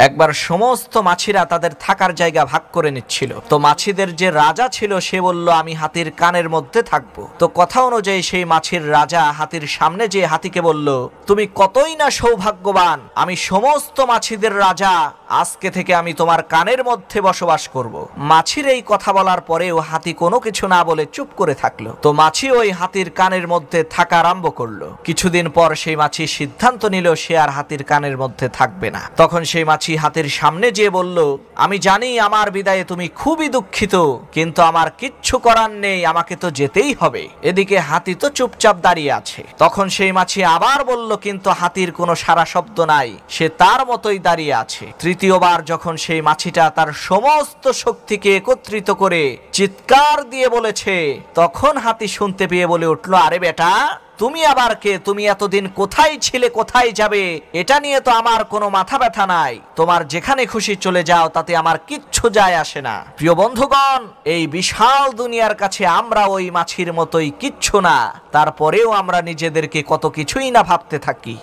একবার সমস্ত মাছিরা তাদের থাকার জায়গা ভাগ করে নিচ্ছিল। তো মাছিদের যে রাজা ছিল সে বলল, আমি হাতির কানের মধ্যে থাকবো। তো কথা অনুযায়ী সেই মাছির রাজা হাতির সামনে যে হাতিকে বলল, তুমি কতই না সৌভাগ্যবান, আমি সমস্ত মাছিদের রাজা, আজকে থেকে আমি তোমার কানের মধ্যে বসবাস করব। মাছির এই কথা বলার পরেও হাতি কোনো কিছু না বলে চুপ করে থাকলো। তো মাছি ওই হাতির কানের মধ্যে থাকা আরম্ভ করলো। কিছুদিন পর সেই মাছি সিদ্ধান্ত নিল সে আর হাতির কানের মধ্যে থাকবে না। তখন সেই মাছি হাতির সামনে যেয়ে বলল, আমি জানি আমার বিদায়ে তুমি খুবই দুঃখিত, কিন্তু আমার কিচ্ছু করার নেই, আমাকে তো যেতেই হবে। এদিকে হাতি তো চুপচাপ দাঁড়িয়ে আছে। তখন সেই মাছি আবার বলল, কিন্তু হাতির কোনো সারা শব্দ নাই, সে তার মতোই দাঁড়িয়ে আছে। তৃতীয়বার যখন সেই মাছিটা তার সমস্ত শক্তিকে একত্রিত করে চিৎকার দিয়ে বলেছে, তখন হাতি শুনতে পেয়ে বলে উঠল, আরে বেটা, তুমি আবার কে? তুমি এতদিন কোথায় ছিলে, কোথায় যাবে? এটা নিয়ে তো আমার কোনো মাথা ব্যথা নাই, তোমার যেখানে খুশি চলে যাও, তাতে আমার কিচ্ছু যায় আসে না। প্রিয় বন্ধুগণ, এই বিশাল দুনিয়ার কাছে আমরা ওই মাছির মতোই কিচ্ছু না, তারপরেও আমরা নিজেদেরকে কত কিছুই না ভাবতে থাকি।